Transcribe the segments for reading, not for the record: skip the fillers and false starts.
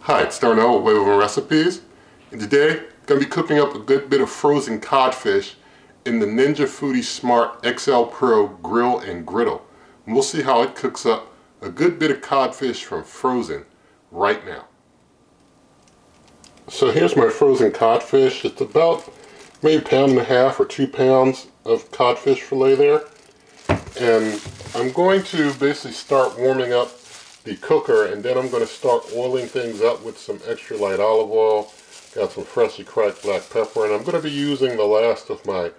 Hi, it's Darnell with Way Over Recipes, and today I'm going to be cooking up a good bit of frozen codfish in the Ninja Foodi Smart XL Pro Grill and Griddle. And we'll see how it cooks up a good bit of codfish from frozen right now. So here's my frozen codfish. It's about maybe 1.5 pounds or 2 pounds of codfish fillet there. And I'm going to basically start warming up the cooker, and then I'm going to start oiling things up with some extra light olive oil. Got some freshly cracked black pepper, and I'm going to be using the last of my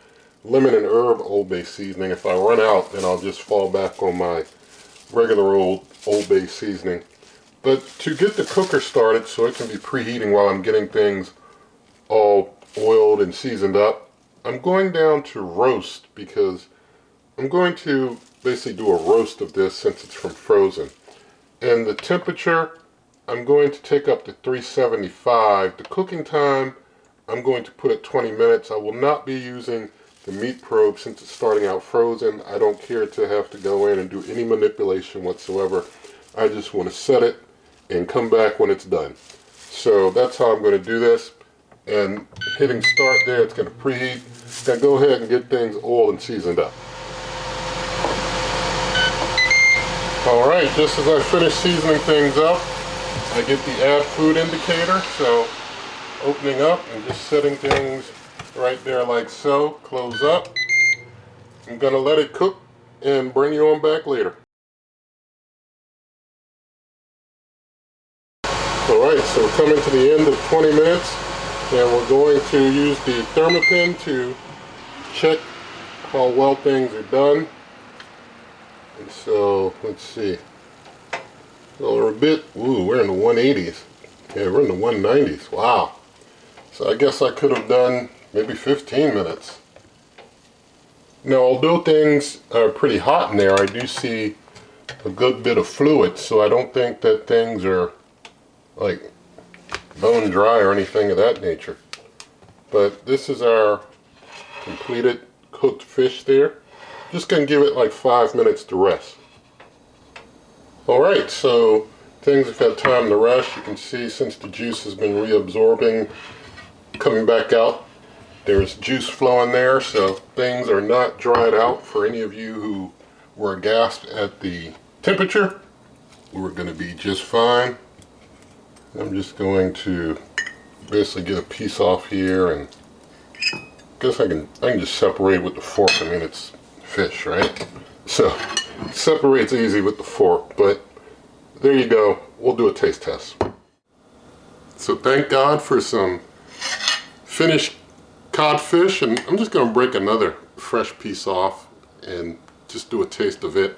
lemon and herb Old Bay seasoning. If I run out, then I'll just fall back on my regular Old Bay seasoning. But to get the cooker started so it can be preheating while I'm getting things all oiled and seasoned up, I'm going down to roast, because I'm going to basically do a roast of this since it's from frozen. And the temperature, I'm going to take up to 375. The cooking time, I'm going to put at 20 minutes. I will not be using the meat probe since it's starting out frozen. I don't care to have to go in and do any manipulation whatsoever. I just want to set it and come back when it's done. So that's how I'm going to do this. And hitting start there, it's going to preheat. Now go ahead and get things oiled and seasoned up. Alright, just as I finish seasoning things up, I get the add food indicator, so opening up and just setting things right there like so, close up. I'm going to let it cook and bring you on back later. Alright, so we're coming to the end of 20 minutes, and we're going to use the thermopin to check how well things are done. And so, let's see. Well, we're a bit, we're in the 180s. Yeah, we're in the 190s. Wow. So I guess I could have done maybe 15 minutes. Now, although things are pretty hot in there, I do see a good bit of fluid, so I don't think that things are like bone dry or anything of that nature. But this is our completed cooked fish there. Just going to give it like 5 minutes to rest. Alright, so things have had time to rest. You can see since the juice has been reabsorbing, coming back out, there's juice flowing there, so things are not dried out. For any of you who were aghast at the temperature, we're going to be just fine. I'm just going to basically get a piece off here, and I guess I can just separate it with the fork. I mean, it's fish, right? So it separates easy with the fork, but there you go. We'll do a taste test. So thank God for some finished codfish, and I'm just going to break another fresh piece off and just do a taste of it.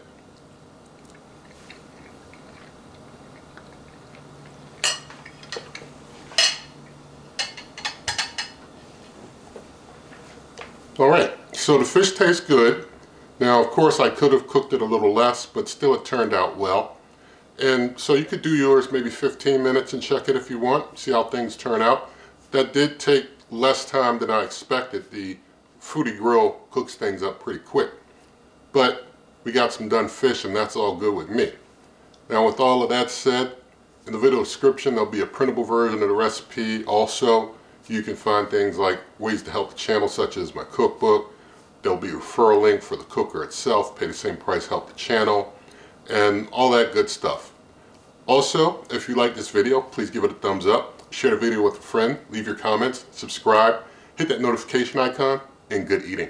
Alright, so the fish tastes good. Now, of course, I could have cooked it a little less, but still it turned out well. And so you could do yours maybe 15 minutes and check it if you want, see how things turn out. That did take less time than I expected. The Foodi Grill cooks things up pretty quick. But we got some done fish, and that's all good with me. Now, with all of that said, in the video description, there'll be a printable version of the recipe. Also, you can find things like ways to help the channel, such as my cookbook. There'll be a referral link for the cooker itself, pay the same price, help the channel, and all that good stuff. Also, if you like this video, please give it a thumbs up, share the video with a friend, leave your comments, subscribe, hit that notification icon, and good eating.